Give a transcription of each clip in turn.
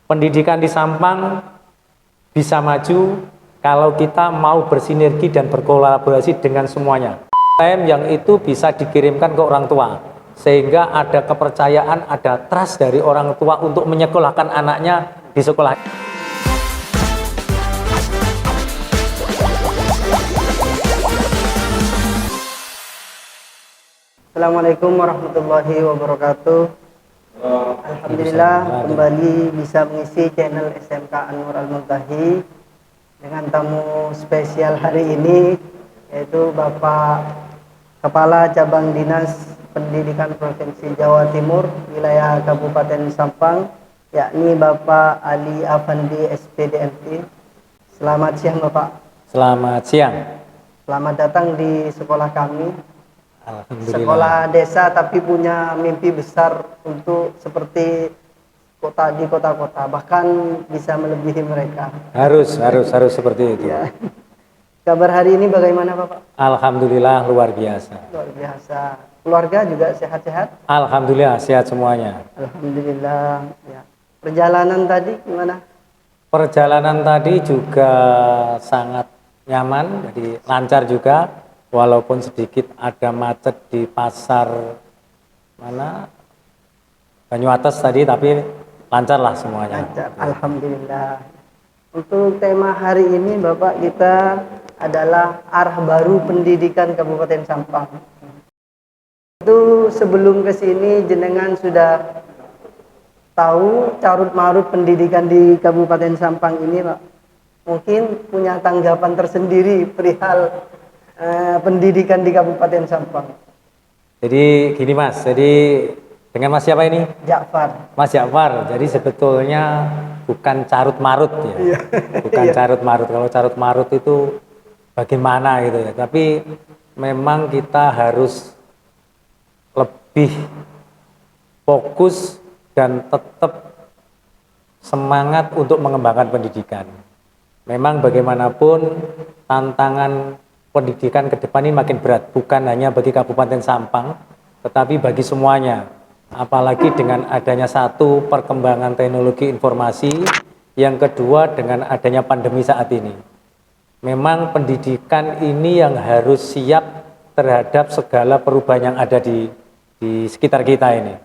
Pendidikan di Sampang bisa maju kalau kita mau bersinergi dan berkolaborasi dengan semuanya. Yang itu bisa dikirimkan ke orang tua, sehingga ada kepercayaan, ada trust dari orang tua untuk menyekolahkan anaknya di sekolah. Assalamualaikum warahmatullahi wabarakatuh. Alhamdulillah kembali bisa mengisi channel SMK An-Nur Al-Muntahi dengan tamu spesial hari ini, yaitu Bapak Kepala Cabang Dinas Pendidikan Provinsi Jawa Timur wilayah Kabupaten Sampang, yakni Bapak Ali Afandi SPDMT. Selamat siang Bapak. Selamat siang. Selamat datang di sekolah kami. Alhamdulillah. Sekolah desa tapi punya mimpi besar untuk seperti di kota-kota, bahkan bisa melebihi mereka. Harus seperti itu. Ya. Kabar hari ini bagaimana Bapak? Alhamdulillah luar biasa. Luar biasa. Keluarga juga sehat-sehat? Alhamdulillah sehat semuanya. Alhamdulillah. Ya. Perjalanan tadi gimana? Perjalanan tadi juga sangat nyaman, jadi lancar juga. Walaupun sedikit ada macet di pasar mana Banyuates tadi, tapi lancar lah semuanya. Lancar, alhamdulillah. Untuk tema hari ini Bapak, kita adalah arah baru pendidikan Kabupaten Sampang. Itu sebelum ke sini jenengan sudah tahu carut marut pendidikan di Kabupaten Sampang ini, Pak. Mungkin punya tanggapan tersendiri perihal pendidikan di Kabupaten Sampang. Jadi gini Mas, jadi dengan Mas siapa ini? Ja'far. Mas Ja'far. Jadi sebetulnya bukan carut marut ya, bukan carut marut. Kalau carut marut itu bagaimana gitu ya. Tapi memang kita harus lebih fokus dan tetap semangat untuk mengembangkan pendidikan. Memang bagaimanapun tantangan pendidikan ke depan ini makin berat, bukan hanya bagi Kabupaten Sampang, tetapi bagi semuanya. Apalagi dengan adanya satu, perkembangan teknologi informasi, yang kedua dengan adanya pandemi saat ini. Memang pendidikan ini yang harus siap terhadap segala perubahan yang ada di sekitar kita ini.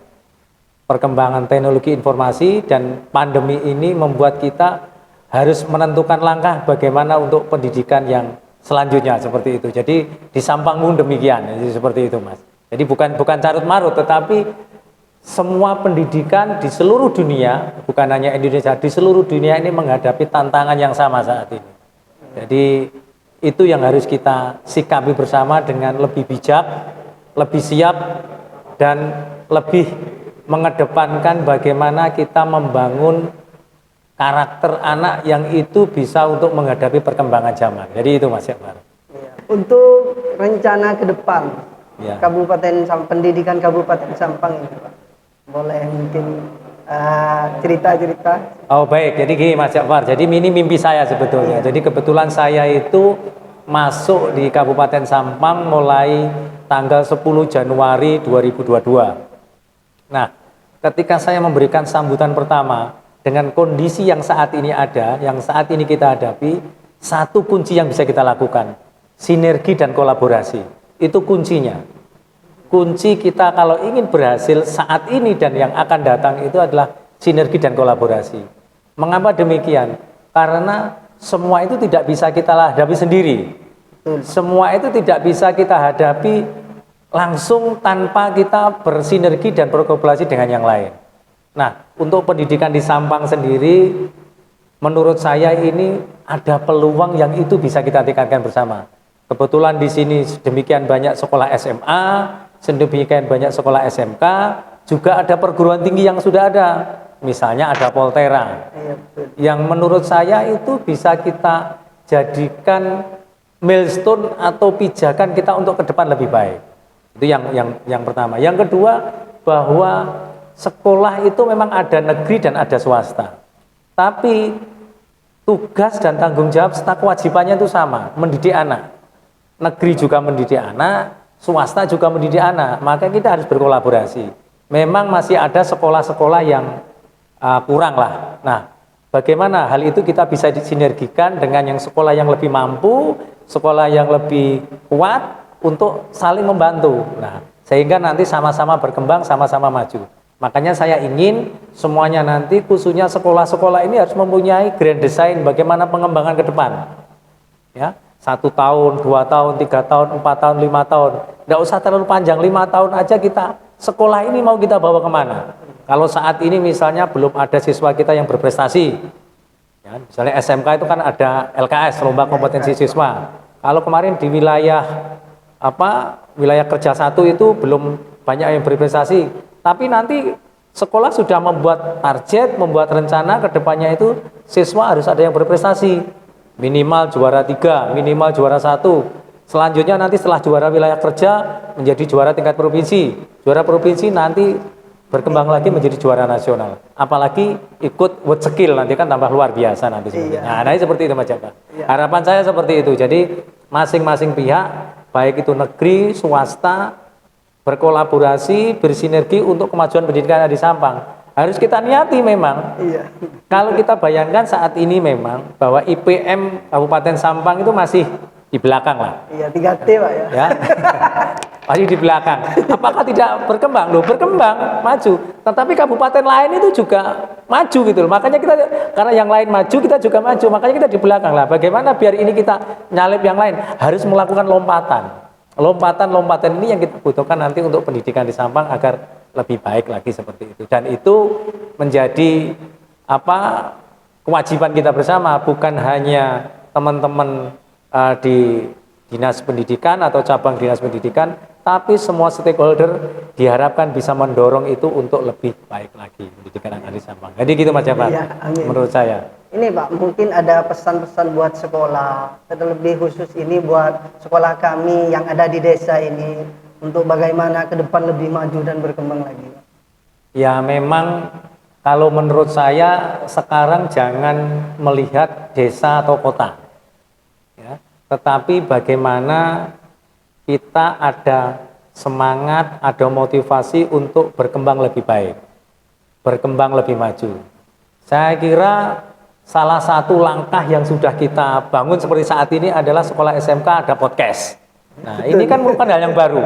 Perkembangan teknologi informasi dan pandemi ini membuat kita harus menentukan langkah bagaimana untuk pendidikan yang selanjutnya seperti itu. Jadi di Sampang pun demikian, jadi seperti itu Mas. Jadi bukan carut marut, tetapi semua pendidikan di seluruh dunia, bukan hanya Indonesia, di seluruh dunia ini menghadapi tantangan yang sama saat ini. Jadi itu yang harus kita sikapi bersama dengan lebih bijak, lebih siap, dan lebih mengedepankan bagaimana kita membangun karakter anak yang itu bisa untuk menghadapi perkembangan zaman. Jadi itu Mas Ja'far. Ya. Untuk rencana ke depan ya. Pendidikan Kabupaten Sampang ini Pak, boleh mungkin cerita-cerita? Oh baik, jadi gini Mas Ja'far, jadi ini mimpi saya sebetulnya. Ya. Jadi kebetulan saya itu masuk di Kabupaten Sampang mulai tanggal 10 Januari 2022. Nah, ketika saya memberikan sambutan pertama, dengan kondisi yang saat ini ada, yang saat ini kita hadapi, satu kunci yang bisa kita lakukan, sinergi dan kolaborasi. Itu kuncinya. Kunci kita kalau ingin berhasil saat ini dan yang akan datang itu adalah sinergi dan kolaborasi. Mengapa demikian? Karena semua itu tidak bisa kita hadapi sendiri. Semua itu tidak bisa kita hadapi langsung tanpa kita bersinergi dan berkolaborasi dengan yang lain. Nah, untuk pendidikan di Sampang sendiri, menurut saya ini ada peluang yang itu bisa kita tingkatkan bersama. Kebetulan di sini demikian banyak sekolah SMA, sedemikian banyak sekolah SMK, juga ada perguruan tinggi yang sudah ada. Misalnya ada Poltera, yang menurut saya itu bisa kita jadikan milestone atau pijakan kita untuk ke depan lebih baik. Itu yang pertama. Yang kedua, bahwa sekolah itu memang ada negeri dan ada swasta. Tapi tugas dan tanggung jawab serta kewajibannya itu sama, mendidik anak. Negeri juga mendidik anak, swasta juga mendidik anak. Maka kita harus berkolaborasi. Memang masih ada sekolah-sekolah yang kurang lah. Nah, bagaimana hal itu kita bisa disinergikan dengan yang sekolah yang lebih mampu, sekolah yang lebih kuat untuk saling membantu. Nah, sehingga nanti sama-sama berkembang, sama-sama maju. Makanya saya ingin semuanya nanti khususnya sekolah-sekolah ini harus mempunyai grand design bagaimana pengembangan ke depan. Ya, 1 tahun, 2 tahun, 3 tahun, 4 tahun, 5 tahun. Tidak usah terlalu panjang, 5 tahun aja kita sekolah ini mau kita bawa kemana. Kalau saat ini misalnya belum ada siswa kita yang berprestasi, ya, misalnya SMK itu kan ada LKS, lomba kompetensi siswa. Kalau kemarin di wilayah kerja 1 itu belum banyak yang berprestasi, tapi nanti sekolah sudah membuat target, membuat rencana ke depannya itu siswa harus ada yang berprestasi, minimal juara 3, minimal juara 1. Selanjutnya nanti setelah juara wilayah kerja menjadi juara tingkat provinsi, juara provinsi nanti berkembang lagi menjadi juara nasional. Apalagi ikut world skill nanti kan tambah luar biasa nanti seperti. Nah, seperti itu Mas Jaka. Harapan saya seperti itu. Jadi masing-masing pihak baik itu negeri, swasta berkolaborasi, bersinergi untuk kemajuan pendidikan di Sampang. Harus kita niati memang. Kalau kita bayangkan saat ini memang bahwa IPM Kabupaten Sampang itu masih di belakang lah. 3T Pak ya. Masih di belakang. Apakah tidak berkembang? Loh, berkembang, maju. Tetapi kabupaten lain itu juga maju gitu loh. Makanya kita, karena yang lain maju, kita juga maju. Makanya kita di belakang lah. Bagaimana biar ini kita nyalip yang lain? Harus melakukan lompatan. Lompatan ini yang kita butuhkan nanti untuk pendidikan di Sampang agar lebih baik lagi seperti itu. Dan itu menjadi kewajiban kita bersama, bukan hanya teman-teman di dinas pendidikan atau cabang dinas pendidikan, tapi semua stakeholder diharapkan bisa mendorong itu untuk lebih baik lagi pendidikan anak di Sampang. Jadi gitu Mas Jafar, menurut saya. Ini Pak, mungkin ada pesan-pesan buat sekolah, terlebih khusus ini buat sekolah kami yang ada di desa ini, untuk bagaimana ke depan lebih maju dan berkembang lagi. Ya memang kalau menurut saya sekarang jangan melihat desa atau kota, ya, tetapi bagaimana kita ada semangat, ada motivasi untuk berkembang lebih baik, berkembang lebih maju. Saya kira salah satu langkah yang sudah kita bangun seperti saat ini adalah sekolah SMK ada podcast. Nah, ini kan merupakan hal yang baru,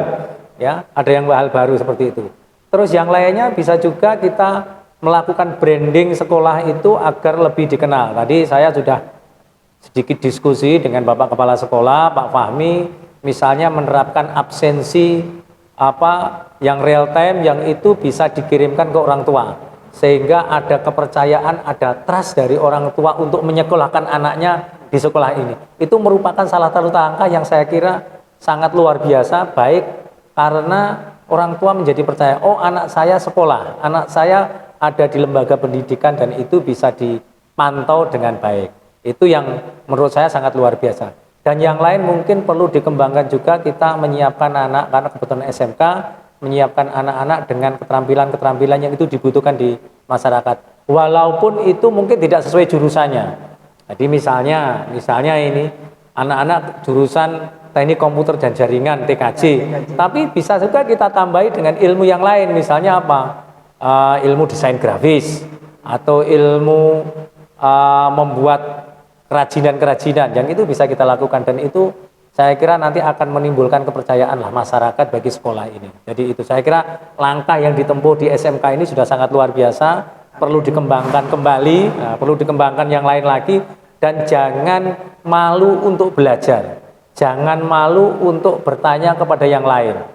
ya, ada yang hal baru seperti itu. Terus yang lainnya bisa juga kita melakukan branding sekolah itu agar lebih dikenal. Tadi saya sudah sedikit diskusi dengan Bapak Kepala Sekolah, Pak Fahmi, misalnya menerapkan absensi yang real time yang itu bisa dikirimkan ke orang tua. Sehingga ada kepercayaan, ada trust dari orang tua untuk menyekolahkan anaknya di sekolah ini. Itu merupakan salah satu langkah yang saya kira sangat luar biasa, baik karena orang tua menjadi percaya, oh anak saya sekolah, anak saya ada di lembaga pendidikan dan itu bisa dipantau dengan baik. Itu yang menurut saya sangat luar biasa. Dan yang lain mungkin perlu dikembangkan juga, kita menyiapkan anak, karena kebetulan SMK, menyiapkan anak-anak dengan keterampilan-keterampilan yang itu dibutuhkan di masyarakat. Walaupun itu mungkin tidak sesuai jurusannya. Jadi misalnya ini anak-anak jurusan teknik komputer dan jaringan TKJ, tapi bisa juga kita tambahi dengan ilmu yang lain, misalnya ilmu desain grafis atau ilmu membuat kerajinan-kerajinan, yang itu bisa kita lakukan, dan itu saya kira nanti akan menimbulkan kepercayaan lah masyarakat bagi sekolah ini. Jadi itu saya kira langkah yang ditempuh di SMK ini sudah sangat luar biasa, perlu dikembangkan kembali, perlu dikembangkan yang lain lagi, dan jangan malu untuk belajar, jangan malu untuk bertanya kepada yang lain,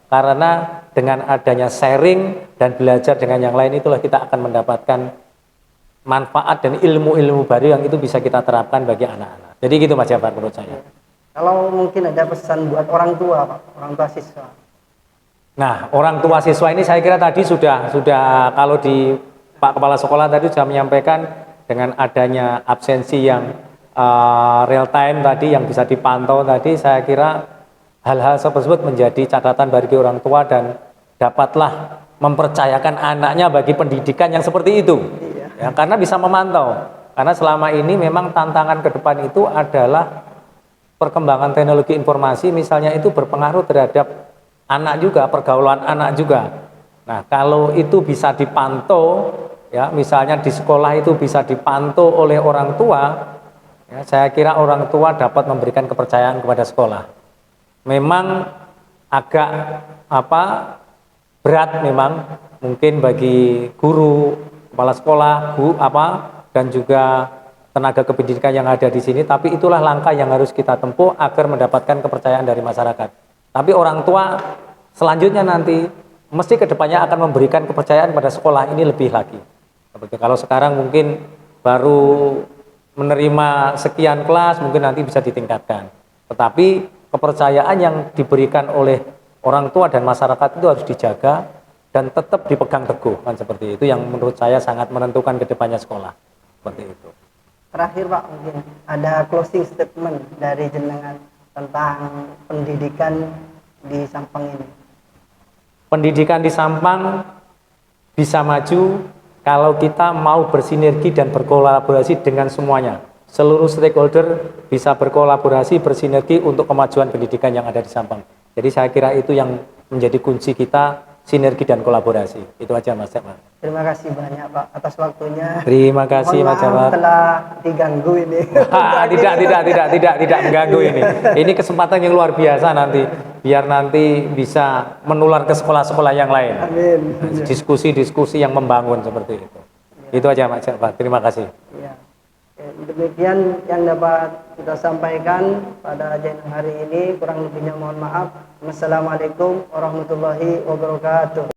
karena dengan adanya sharing dan belajar dengan yang lain itulah kita akan mendapatkan manfaat dan ilmu-ilmu baru yang itu bisa kita terapkan bagi anak-anak. Jadi gitu Mas Jafar menurut saya. Kalau mungkin ada pesan buat orang tua Pak, orang tua siswa. Nah, orang tua siswa ini saya kira tadi sudah kalau di Pak Kepala Sekolah tadi sudah menyampaikan dengan adanya absensi yang real time tadi yang bisa dipantau tadi, saya kira hal-hal tersebut menjadi catatan bagi orang tua dan dapatlah mempercayakan anaknya bagi pendidikan yang seperti itu. Ya, karena bisa memantau. Karena selama ini memang tantangan ke depan itu adalah perkembangan teknologi informasi misalnya itu berpengaruh terhadap anak juga, pergaulan anak juga. Nah, kalau itu bisa dipantau ya misalnya di sekolah itu bisa dipantau oleh orang tua, ya, saya kira orang tua dapat memberikan kepercayaan kepada sekolah. Memang agak berat memang mungkin bagi guru, kepala sekolah, dan juga tenaga kependidikan yang ada di sini, tapi itulah langkah yang harus kita tempuh agar mendapatkan kepercayaan dari masyarakat. Tapi orang tua selanjutnya nanti mesti kedepannya akan memberikan kepercayaan pada sekolah ini lebih lagi. Seperti kalau sekarang mungkin baru menerima sekian kelas, mungkin nanti bisa ditingkatkan. Tetapi kepercayaan yang diberikan oleh orang tua dan masyarakat itu harus dijaga dan tetap dipegang teguh, kan seperti itu yang menurut saya sangat menentukan kedepannya sekolah. Seperti itu. Terakhir Pak, mungkin ada closing statement dari jenengan tentang pendidikan di Sampang ini. Pendidikan di Sampang bisa maju kalau kita mau bersinergi dan berkolaborasi dengan semuanya. Seluruh stakeholder bisa berkolaborasi, bersinergi untuk kemajuan pendidikan yang ada di Sampang. Jadi saya kira itu yang menjadi kunci kita, sinergi dan kolaborasi. Itu aja Mas Jamal. Terima kasih banyak Pak atas waktunya. Terima kasih Mas Jamal. Telah diganggu ini. Tidak mengganggu ini. Ini kesempatan yang luar biasa nanti, biar nanti bisa menular ke sekolah-sekolah yang lain. Amin. Diskusi-diskusi yang membangun seperti itu. Itu aja Mas Jamal. Terima kasih. Ya. Demikian yang dapat kita sampaikan pada ajang hari ini. Kurang lebihnya mohon maaf. Wassalamualaikum warahmatullahi wabarakatuh.